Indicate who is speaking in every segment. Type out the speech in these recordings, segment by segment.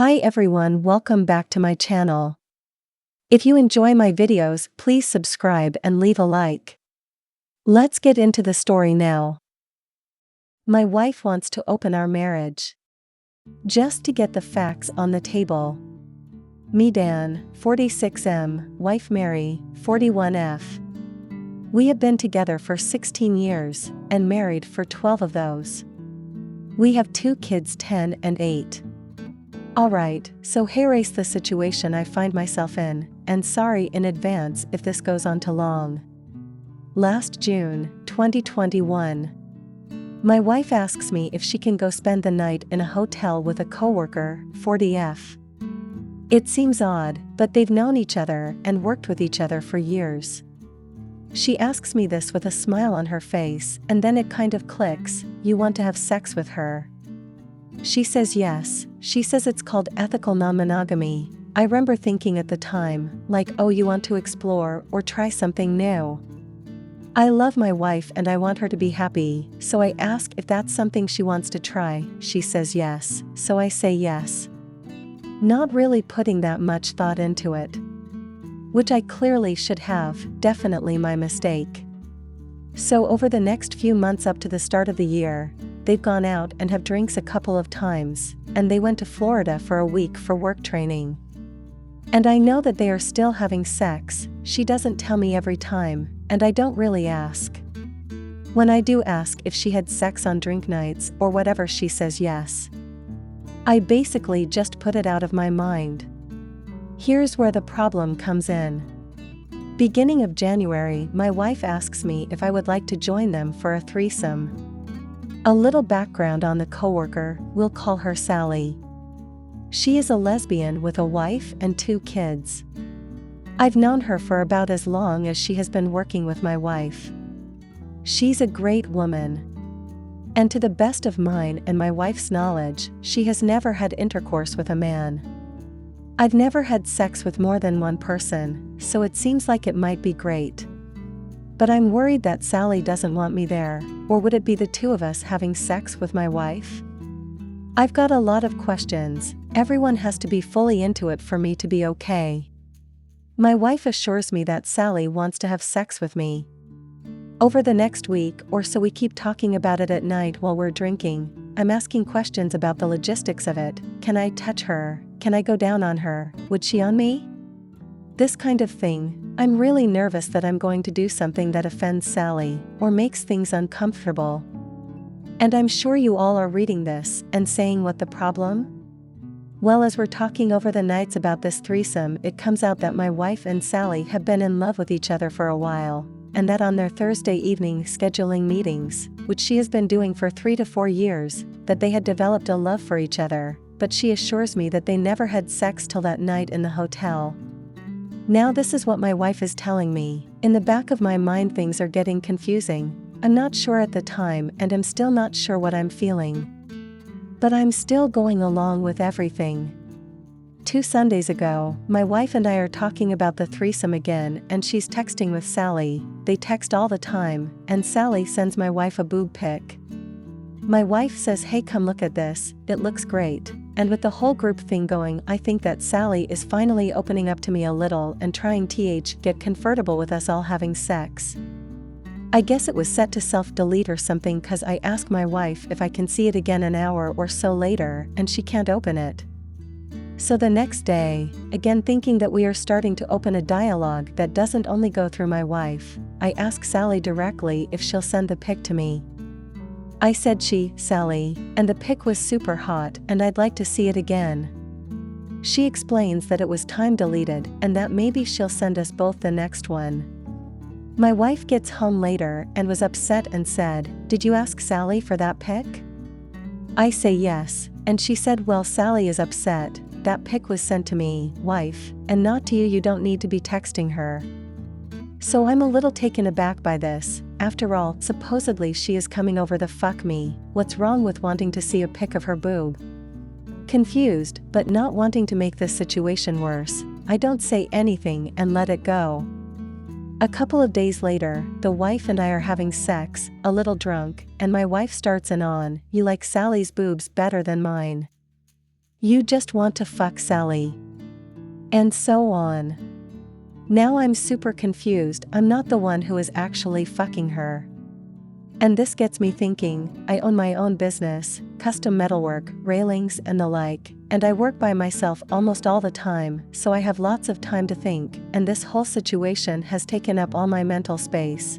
Speaker 1: Hi everyone, welcome back to my channel. If you enjoy my videos, please subscribe and leave a like. Let's get into the story now. My wife wants to open our marriage. Just to get the facts on the table. Me Dan, 46M, wife Mary, 41F. We have been together for 16 years, and married for 12 of those. We have 2 kids, 10 and 8. Alright, so here's the situation I find myself in, and sorry in advance if this goes on too long. Last June, 2021. My wife asks me if she can go spend the night in a hotel with a coworker, 40F. It seems odd, but they've known each other and worked with each other for years. She asks me this with a smile on her face, and then it kind of clicks. You want to have sex with her? She says yes. She says it's called ethical non-monogamy. I remember thinking at the time, like, oh, you want to explore or try something new. I love my wife and I want her to be happy, so I ask if that's something she wants to try. She says yes, so I say yes. Not really putting that much thought into it. Which I clearly should have, definitely my mistake. So over the next few months up to the start of the year, they've gone out and have drinks a couple of times, and they went to Florida for a week for work training. And I know that they are still having sex. She doesn't tell me every time, and I don't really ask. When I do ask if she had sex on drink nights or whatever, she says yes. I basically just put it out of my mind. Here's where the problem comes in. Beginning of January, my wife asks me if I would like to join them for a threesome. A little background on the coworker, we'll call her Sally. She is a lesbian with a wife and 2 kids. I've known her for about as long as she has been working with my wife. She's a great woman. And to the best of mine and my wife's knowledge, she has never had intercourse with a man. I've never had sex with more than one person, so it seems like it might be great. But I'm worried that Sally doesn't want me there, or would it be the 2 of us having sex with my wife? I've got a lot of questions. Everyone has to be fully into it for me to be okay. My wife assures me that Sally wants to have sex with me. Over the next week or so we keep talking about it at night while we're drinking. I'm asking questions about the logistics of it. Can I touch her? Can I go down on her? Would she on me? This kind of thing. I'm really nervous that I'm going to do something that offends Sally, or makes things uncomfortable. And I'm sure you all are reading this and saying, what the problem? Well, as we're talking over the nights about this threesome, it comes out that my wife and Sally have been in love with each other for a while, and that on their Thursday evening scheduling meetings, which she has been doing for 3 to 4 years, that they had developed a love for each other, but she assures me that they never had sex till that night in the hotel. Now this is what my wife is telling me. In the back of my mind things are getting confusing. I'm not sure at the time and I'm still not sure what I'm feeling. But I'm still going along with everything. 2 Sundays ago, my wife and I are talking about the threesome again and she's texting with Sally. They text all the time, and Sally sends my wife a boob pic. My wife says, hey, come look at this, it looks great. And with the whole group thing going, I think that Sally is finally opening up to me a little and trying to get comfortable with us all having sex. I guess it was set to self-delete or something, cause I ask my wife if I can see it again an hour or so later and she can't open it. So the next day, again thinking that we are starting to open a dialogue that doesn't only go through my wife, I ask Sally directly if she'll send the pic to me. I said Sally, and the pic was super hot and I'd like to see it again. She explains that it was time deleted and that maybe she'll send us both the next one. My wife gets home later and was upset and said, did you ask Sally for that pic? I say yes, and she said, well, Sally is upset. That pic was sent to me, wife, and not to you. You don't need to be texting her. So I'm a little taken aback by this. After all, supposedly she is coming over to fuck me. What's wrong with wanting to see a pic of her boob? Confused, but not wanting to make this situation worse, I don't say anything and let it go. A couple of days later, the wife and I are having sex, a little drunk, and my wife starts in on, you like Sally's boobs better than mine. You just want to fuck Sally. And so on. Now I'm super confused. I'm not the one who is actually fucking her. And this gets me thinking, I own my own business, custom metalwork, railings and the like, and I work by myself almost all the time, so I have lots of time to think, and this whole situation has taken up all my mental space.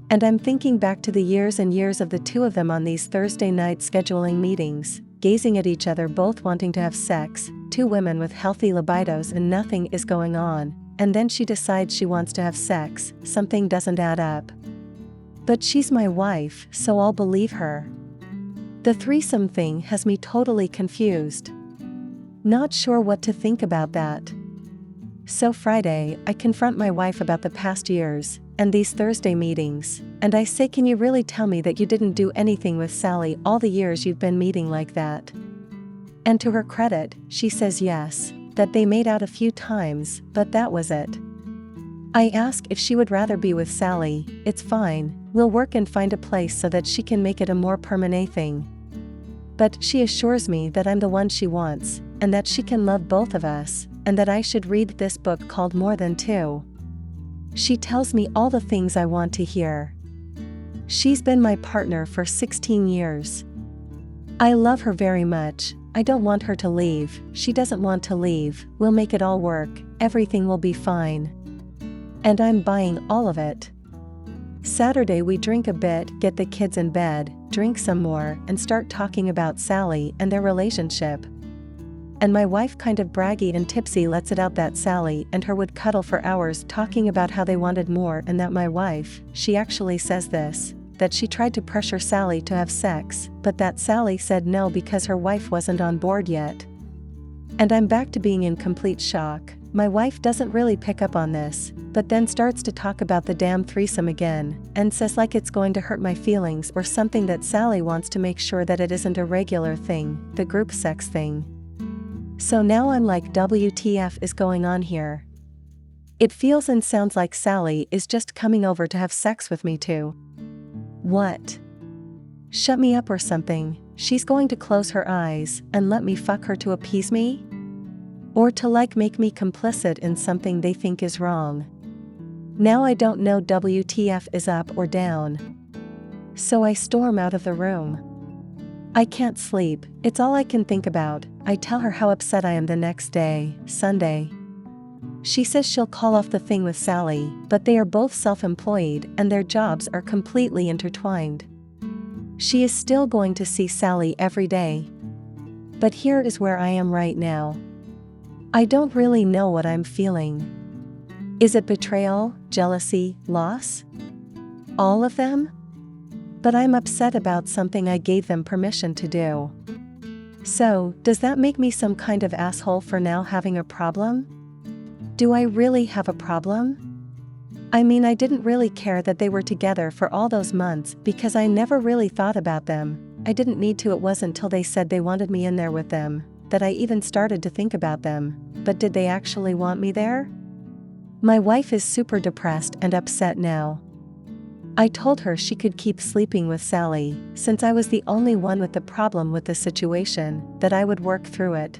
Speaker 1: And I'm thinking back to the years and years of the two of them on these Thursday night scheduling meetings, gazing at each other both wanting to have sex, two women with healthy libidos and nothing is going on, and then she decides she wants to have sex, something doesn't add up. But she's my wife, so I'll believe her. The threesome thing has me totally confused. Not sure what to think about that. So Friday, I confront my wife about the past years, and these Thursday meetings, and I say, can you really tell me that you didn't do anything with Sally all the years you've been meeting like that? And to her credit, she says yes, that they made out a few times, but that was it. I ask if she would rather be with Sally. It's fine, we'll work and find a place so that she can make it a more permanent thing. But she assures me that I'm the one she wants, and that she can love both of us, and that I should read this book called More Than Two. She tells me all the things I want to hear. She's been my partner for 16 years. I love her very much. I don't want her to leave. She doesn't want to leave. We'll make it all work. Everything will be fine. And I'm buying all of it. Saturday we drink a bit, get the kids in bed, drink some more, and start talking about Sally and their relationship. And my wife, kind of braggy and tipsy, lets it out that Sally and her would cuddle for hours talking about how they wanted more, and that my wife, she actually says this, that she tried to pressure Sally to have sex, but that Sally said no because her wife wasn't on board yet. And I'm back to being in complete shock. My wife doesn't really pick up on this, but then starts to talk about the damn threesome again, and says like it's going to hurt my feelings or something, that Sally wants to make sure that it isn't a regular thing, the group sex thing. So now I'm like, WTF is going on here? It feels and sounds like Sally is just coming over to have sex with me too. What? Shut me up or something. She's going to close her eyes and let me fuck her to appease me? Or to like make me complicit in something they think is wrong. Now I don't know WTF is up or down. So I storm out of the room. I can't sleep, it's all I can think about. I tell her how upset I am the next day, Sunday. She says she'll call off the thing with Sally, but they are both self-employed and their jobs are completely intertwined. She is still going to see Sally every day. But here is where I am right now. I don't really know what I'm feeling. Is it betrayal, jealousy, loss? All of them? But I'm upset about something I gave them permission to do. So, does that make me some kind of asshole for now having a problem? Do I really have a problem? I mean, I didn't really care that they were together for all those months because I never really thought about them. I didn't need to. It wasn't until they said they wanted me in there with them that I even started to think about them. But did they actually want me there? My wife is super depressed and upset now. I told her she could keep sleeping with Sally, since I was the only one with the problem with the situation, that I would work through it.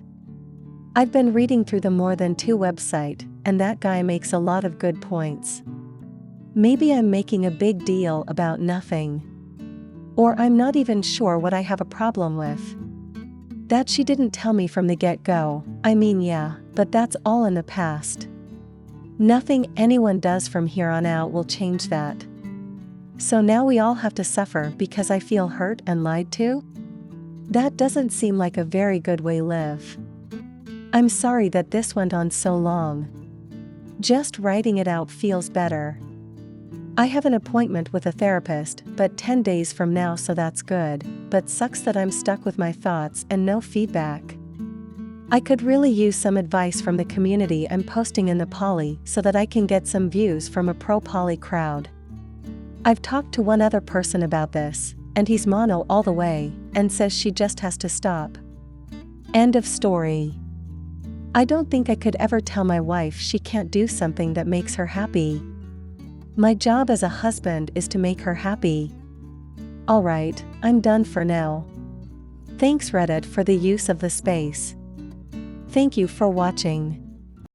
Speaker 1: I've been reading through the More Than Two website, and that guy makes a lot of good points. Maybe I'm making a big deal about nothing. Or I'm not even sure what I have a problem with. That she didn't tell me from the get-go, I mean yeah, but that's all in the past. Nothing anyone does from here on out will change that. So now we all have to suffer because I feel hurt and lied to? That doesn't seem like a very good way to live. I'm sorry that this went on so long. Just writing it out feels better. I have an appointment with a therapist, but 10 days from now, so that's good, but sucks that I'm stuck with my thoughts and no feedback. I could really use some advice from the community I'm posting in the poly so that I can get some views from a pro-poly crowd. I've talked to one other person about this, and he's mono all the way, and says she just has to stop. End of story. I don't think I could ever tell my wife she can't do something that makes her happy. My job as a husband is to make her happy. Alright, I'm done for now. Thanks Reddit for the use of the space. Thank you for watching.